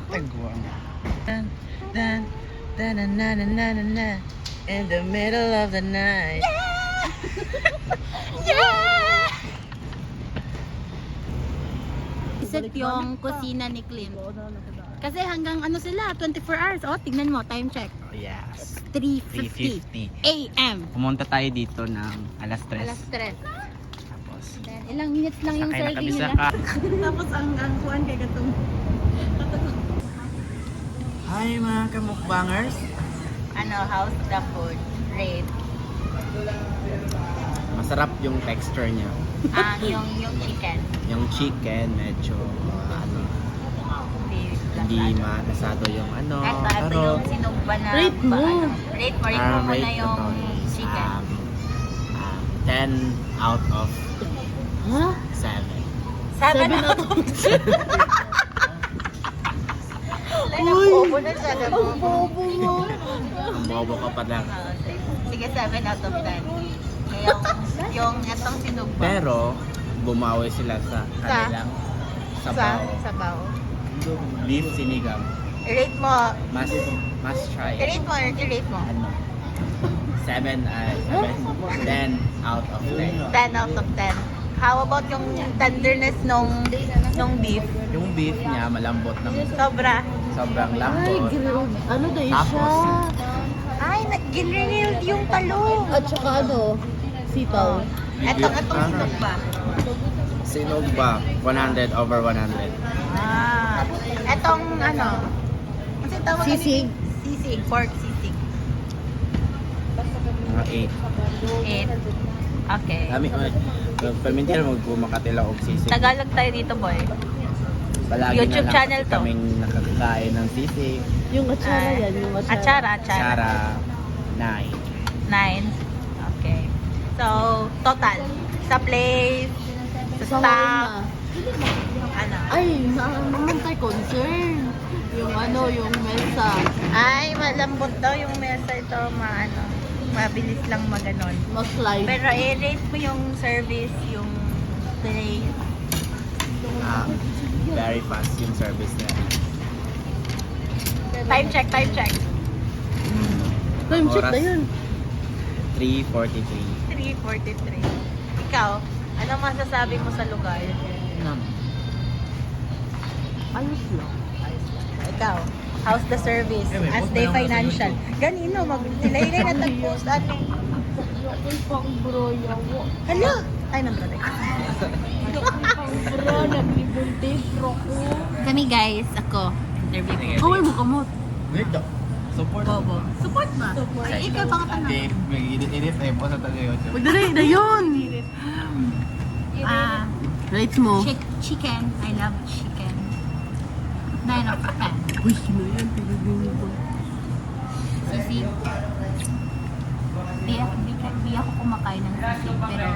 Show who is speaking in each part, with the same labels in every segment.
Speaker 1: Tagwang. Dan, dan, dan, na, na, na, na, na, na. In the middle of the night.
Speaker 2: Yeah! Iset yung kusina ni Clint. Kasi hanggang ano sila, 24 hours. Oh, tignan mo, time check.
Speaker 1: Oh, yes.
Speaker 2: 3:50 AM.
Speaker 1: Pumunta tayo dito ng alas 3.
Speaker 2: Alas 3.
Speaker 1: Tapos,
Speaker 2: Then, ilang minutes lang yung
Speaker 1: sakay na kami
Speaker 2: serving
Speaker 1: sa
Speaker 2: nila.
Speaker 1: car.
Speaker 3: Tapos ang kuhan kay gatong.
Speaker 1: Hi mga kamukbangers.
Speaker 2: Ano, how's the food? Rate.
Speaker 1: Masarap yung texture niya.
Speaker 2: Yung chicken.
Speaker 1: Yung chicken medyo ano, hindi matasado yung ano.
Speaker 2: Ito yung sinugba na.
Speaker 3: Rate mo.
Speaker 2: Rate mo. Rate mo muna yung chicken.
Speaker 1: 10 out of
Speaker 3: Ha?
Speaker 1: 7.
Speaker 2: 7 out of 10.
Speaker 3: Uy!
Speaker 2: Bobo na siya.
Speaker 3: Ang bobo mo.
Speaker 1: Ang bobo ka pa lang.
Speaker 2: Sige, 7 out of 10. Yung etong sinugba.
Speaker 1: Pero, bumawi sila sa kanilang sabaw.
Speaker 2: Sabaw.
Speaker 1: Beef sinigang.
Speaker 2: I-rate mo.
Speaker 1: Must try.
Speaker 2: I-rate mo. I-rate mo.
Speaker 1: Ano? 7 out of 10.
Speaker 2: 10 out of 10. How about yung tenderness nung beef?
Speaker 1: Yung beef niya malambot ng sobrang
Speaker 3: Ay,
Speaker 1: lambot.
Speaker 3: grilled. Ano daw
Speaker 1: Tapos,
Speaker 3: siya?
Speaker 2: Ay, nag-grilled yung talong.
Speaker 3: At saka ano? Sitaw.
Speaker 2: Etong sinugba.
Speaker 1: Sinog ba? 100 over 100.
Speaker 2: Etong ano? Kasi tawag
Speaker 3: Sisig.
Speaker 2: Sisig. Pork sisig.
Speaker 1: Mga
Speaker 2: 8. Okay.
Speaker 1: 8. Dami ko. Pamintil magkumakatila og sisig.
Speaker 2: Tagalog tayo dito, boy.
Speaker 1: Palagi
Speaker 2: YouTube
Speaker 1: na lang
Speaker 2: channel
Speaker 1: kasi
Speaker 2: to.
Speaker 1: kaming nakakain ng sisig.
Speaker 3: Yung atsara yan. Yung atsara.
Speaker 2: Atsara.
Speaker 1: Sara 9.
Speaker 2: 9. Okay. So, total. Sa place, sa
Speaker 3: Sa
Speaker 2: staff,
Speaker 3: Warma.
Speaker 2: ano?
Speaker 3: Ay, naman tayo concern. Yung ano, yung mesa.
Speaker 2: Ay, malambot daw yung mesa ito, mabilis lang maganon.
Speaker 3: Mag-slide.
Speaker 2: Pero i-rate mo yung service, yung tray.
Speaker 1: Very fast yung service niya.
Speaker 2: Time check.
Speaker 3: Time check
Speaker 1: Oras.
Speaker 3: na yun.
Speaker 1: 3:43.
Speaker 2: 3:43. Ikaw, ano masasabi mo sa lugar?
Speaker 3: Ayos lang.
Speaker 2: Ikaw, how's the service? As they financial. Ganino, mag-tilay-lay na tagpost. Ano?
Speaker 3: Ay, pang bro, yawa.
Speaker 2: Hala! Ay, nang tuloy.
Speaker 3: Pang bro, naglibuntis, roko.
Speaker 2: Kami guys, ako. Interview ko.
Speaker 3: Kaway mo kamot.
Speaker 1: Wait, support.
Speaker 2: Bobo. Support ba? Ay, ikaw baka tanong.
Speaker 1: May edit eh po sa tagay.
Speaker 3: Magdalay na yun. Rates mo.
Speaker 2: Chicken. I love chicken. 9 out of 10.
Speaker 3: Uy, sino yan? Pinagdino ko.
Speaker 2: Sisig. Di ako kumakain ng sisig, pero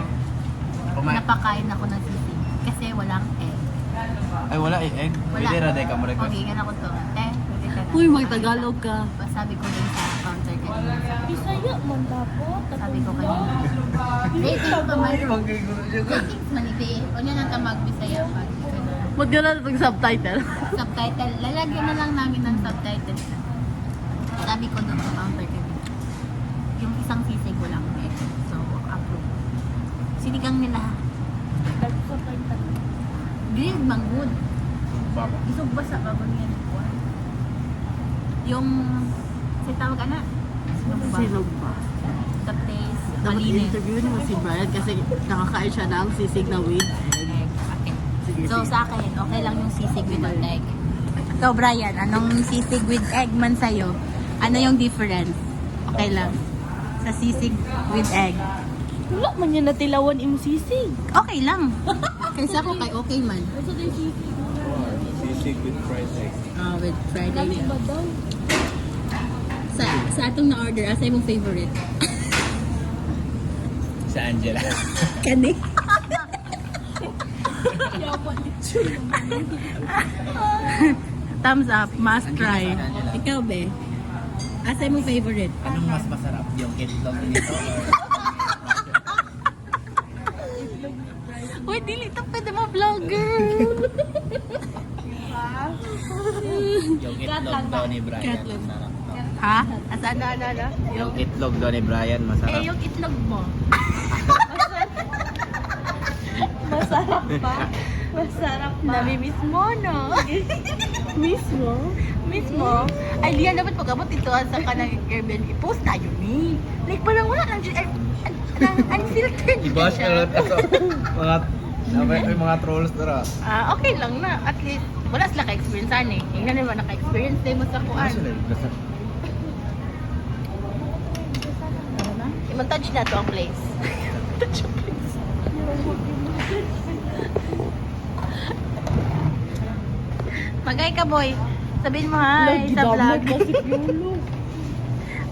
Speaker 2: napakain ako ng sisig. Kasi walang egg.
Speaker 1: Ay, wala eh. Egg.
Speaker 2: Wala.
Speaker 1: Pwede rin ka mo-request.
Speaker 2: Okay, gan ako to. Pwede ka na.
Speaker 3: Uy, mag-Tagalog ka.
Speaker 2: Sabi ko din sa counter kanina.
Speaker 3: Bisaya man dapat.
Speaker 2: Sabi ko kanina. Ratings pa man. Ratings man iti. O niya nang tamag Bisaya pa.
Speaker 3: Ba't gano'n itong subtitle?
Speaker 2: Subtitle. Lalagyan na lang namin ng subtitles. Sabi ko doon sa counter kanina. Yung isang sisig ko lang eh. So, approve. Sinigang nila. Grilled manggod. Isog ba sa bago niya? Yung, sa tawag ka na?
Speaker 3: Sinog ba?
Speaker 2: The place,
Speaker 3: Dapat
Speaker 2: malinis.
Speaker 3: interview mo si Brian kasi nakakain siya ng sisig na with.
Speaker 2: Egg. Okay.
Speaker 3: Sige,
Speaker 2: So
Speaker 3: sige.
Speaker 2: sa akin, okay lang yung sisig without egg. Ikaw, Brian, anong sisig with egg man sa'yo? Ano yung difference? Okay lang. Sa sisig with egg.
Speaker 3: Wala man yan natilawan yung sisig.
Speaker 2: Okay lang. Kaysa ako kay okay man.
Speaker 1: Sisig with fried egg.
Speaker 2: With fried egg.
Speaker 3: Ba daw?
Speaker 2: Sa atong na-order, asa yung favorite?
Speaker 1: Sa Angela.
Speaker 2: Kani? Thumbs up, must try. Ikaw, be? Asa yung favorite?
Speaker 1: Anong mas masarap? Yung itlog nito?
Speaker 2: Uy, dili ito pwede mo vlogger.
Speaker 1: Yung
Speaker 2: lang
Speaker 4: daw
Speaker 2: na.
Speaker 4: ni Brian. Masarap daw.
Speaker 2: Ha? Asan na?
Speaker 4: Yung itlog daw ni Brian, masarap.
Speaker 2: Yung itlog mo. Masarap pa? Masarap pa. Namimiss mo, no? Mismo? Ay, Lian, dapat pag-abot ito sa kanang Airbnb. Post tayo ni. Like, parang wala lang. Unfiltered
Speaker 4: Iba siya mga trolls tara.
Speaker 2: Okay lang na. At least, wala sila ka-experience eh. Yung nga naman, naka-experience din mo sa kuan. I-montage na to ang place. Touch ang place. Magay ka, boy. Sabihin mo hi sa vlog.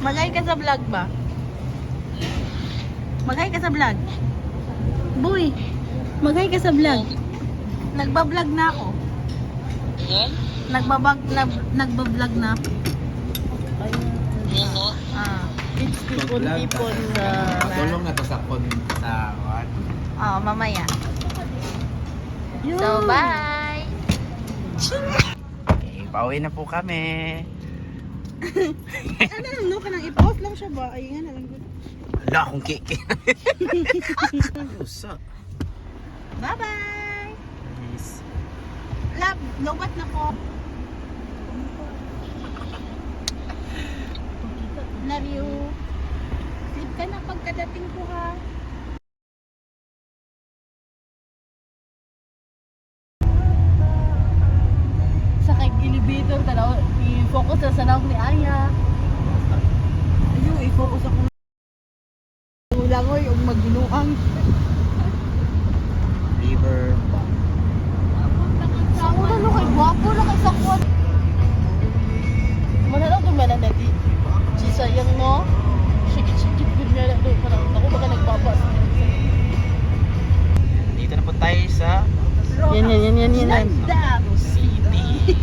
Speaker 2: Magay ka sa vlog ba? Magay ka sa vlog. Boy, magay ka sa vlog. Nagba-vlog na ako. Nagba-vlog na ako.
Speaker 3: It's tipon sa...
Speaker 4: Tulong na to sa what?
Speaker 2: Mamaya. So, bye!
Speaker 4: Okay, pauwi na po kami.
Speaker 3: Ano lang, no? Kanang i-post lang siya ba? Ay, nga na lang.
Speaker 4: Wala akong cake. Usa.
Speaker 2: Bye-bye!
Speaker 4: Nice.
Speaker 2: Love, lobat na ko. Love you. Sleep ka na pagkadating ko ha.
Speaker 3: Sa kag-elevator, tanaw, i-focus na sa naong ni Aya. Ayun, i-focus ako. Langoy, yung maginuang.
Speaker 4: River Bank.
Speaker 3: Sa una, no, kay guwapo na kay sakwan. Manalaw kung meron na di. Sayang mo. Shikit-shikit good nga na doon. Parang ako baka nagbabas.
Speaker 4: Dito na po tayo sa
Speaker 3: Yan.
Speaker 4: Davao City.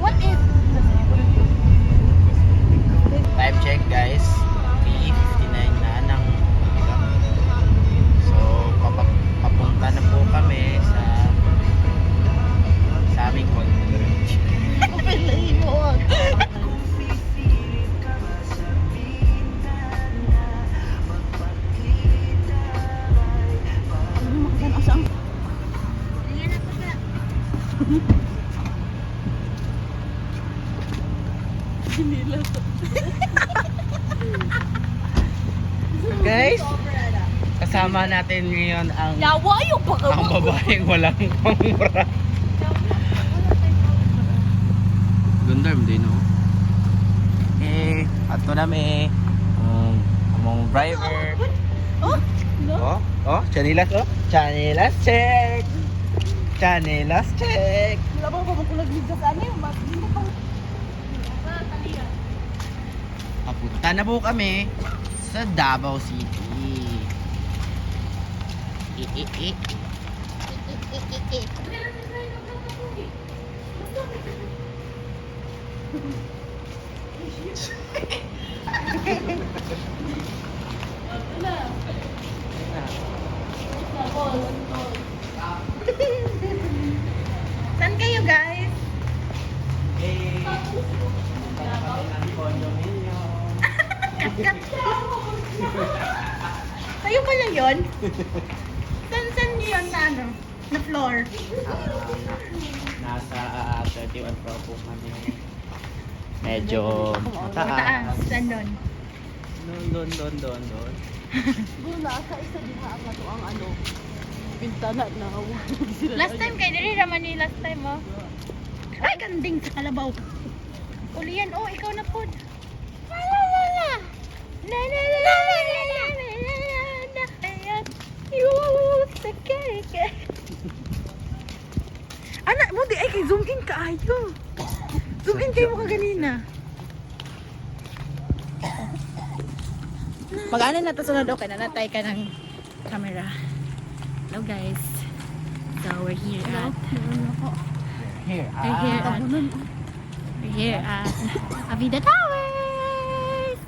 Speaker 2: What is?
Speaker 4: Time check guys. 3:59 na ng umaga. So papunta na po kami sa aming condo.
Speaker 3: Palayin mo.
Speaker 4: Guys, kasama natin ngayon ang
Speaker 2: Yawa yung
Speaker 4: babaeng walang pamura. Ganda mo din, no? Ato na may among driver. Chanilas, Chanilas check! Chanilas check!
Speaker 3: Wala bang pamakulag sa ano yung hindi pa.
Speaker 4: Papunta na po kami sa Davao City.
Speaker 2: Saan kayo guys? Kayo pala yun? Saan niyo yun na ano? Na floor?
Speaker 4: Nasa 31 pro po kami. Medyo mataas.
Speaker 2: Mataas. Saan doon?
Speaker 4: Doon.
Speaker 3: Doon na sa isa din ha ang ang ano. Bintana na.
Speaker 2: Last time kay Diri Raman ni last time oh. Ay, ganding sa kalabaw. Ulian, oh, ikaw na po. La la la la. La la la la la la la la. Ayan. Sa keke.
Speaker 3: Anak mo di ay kay zoom in ka ayo. Zoom in kayo mo ka ganina.
Speaker 2: Mag-ano na to sunod, okay na natay ka ng camera. Hello guys. So we're here at we're here at Avida Towers.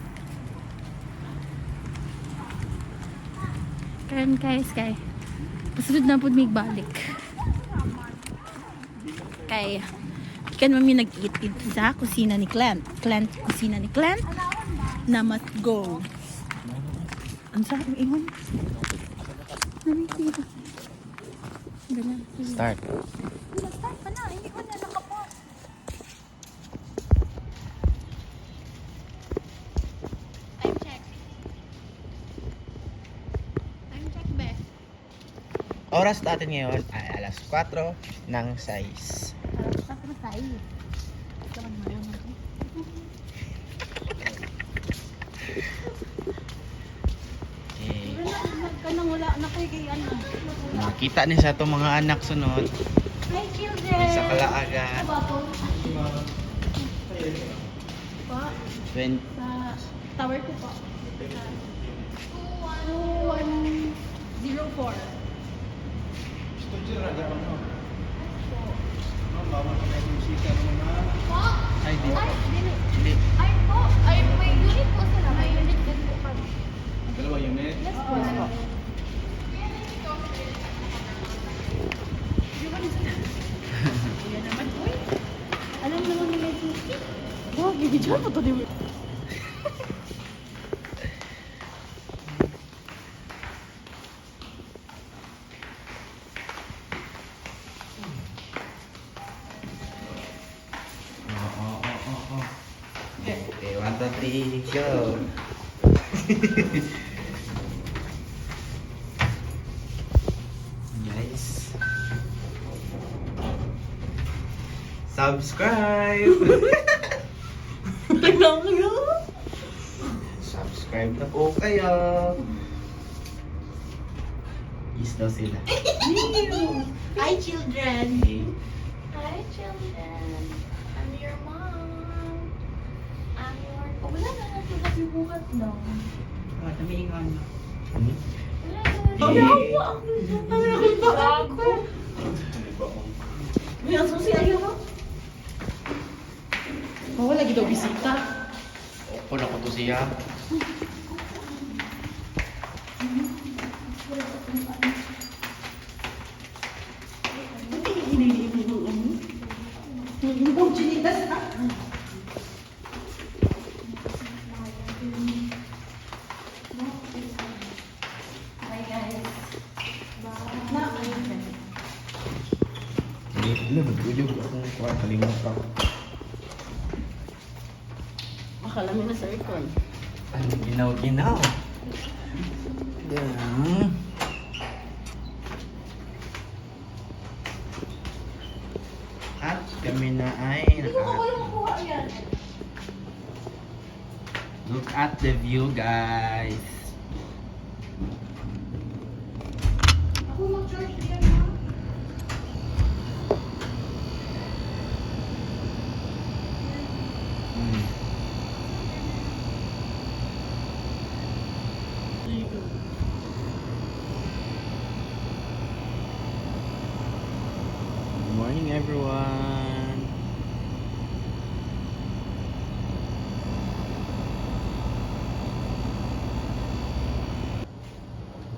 Speaker 2: Karon guys, Pasunod na po may balik. Kay kan mami nag-eat sa kusina ni Clint. Kusina ni Clint na must go. Ang sarap ng ingon. Nabisiyo. Ganyan.
Speaker 4: Start.
Speaker 2: Nag-start pa na. Hindi ko na nakapos. Time check. Time check, be.
Speaker 4: Oras natin ngayon ay alas 4 ng 6.
Speaker 2: Sarap na tayo. Ito ang mayaman ko.
Speaker 4: Okay.
Speaker 2: Kanang wala na kayo kay ano.
Speaker 4: Nakita ni sa itong mga anak sunod.
Speaker 2: Hi, children!
Speaker 4: Sa kalaagan.
Speaker 2: Pa,
Speaker 4: 20.
Speaker 2: sa tower ko pa. 2104.
Speaker 4: Ay, di.
Speaker 2: Ay, dili.
Speaker 4: Hindi.
Speaker 2: Ay po, ay may unit po sila. May unit din po kami.
Speaker 5: Dalawa unit?
Speaker 2: Yes po. Yan naman po eh. Alam naman nila yung
Speaker 3: Oh, bibidyoan po to di mo.
Speaker 4: Okay, 1, 2, 3, show. Guys. Subscribe! Subscribe na po kayo. Is daw sila.
Speaker 2: Hi, children.
Speaker 4: Okay.
Speaker 2: Hi, children. I'm your mom. I'm your... Oh, wala na natulad yung buhat daw.
Speaker 4: Hmm?
Speaker 2: Wala na.
Speaker 4: Hindi.
Speaker 2: Bago.
Speaker 3: May aso siya yun, no? Wala gito bisita.
Speaker 4: Ako na ko to siya.
Speaker 3: Yung chinitas na.
Speaker 4: Hindi, naguyog akong kuha. Kalimot ako.
Speaker 3: Akala mo na sa aircon.
Speaker 4: Ano ginaw-ginaw? Yan. At kami na ay Look at the view, guys. Hmm. Good morning, everyone.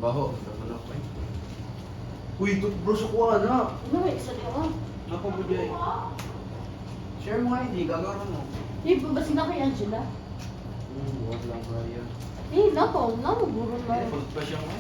Speaker 4: Baho. Uy, toothbrush ako na.
Speaker 3: Ano, may isa niya, oh.
Speaker 4: Ako ba dyan? Share mo ID, gagawin mo.
Speaker 3: Eh, ba sila kay Angela?
Speaker 4: Buwan lang kaya.
Speaker 3: Eh, nako, namuburo
Speaker 4: Ay,
Speaker 3: na.
Speaker 4: pa siya mo.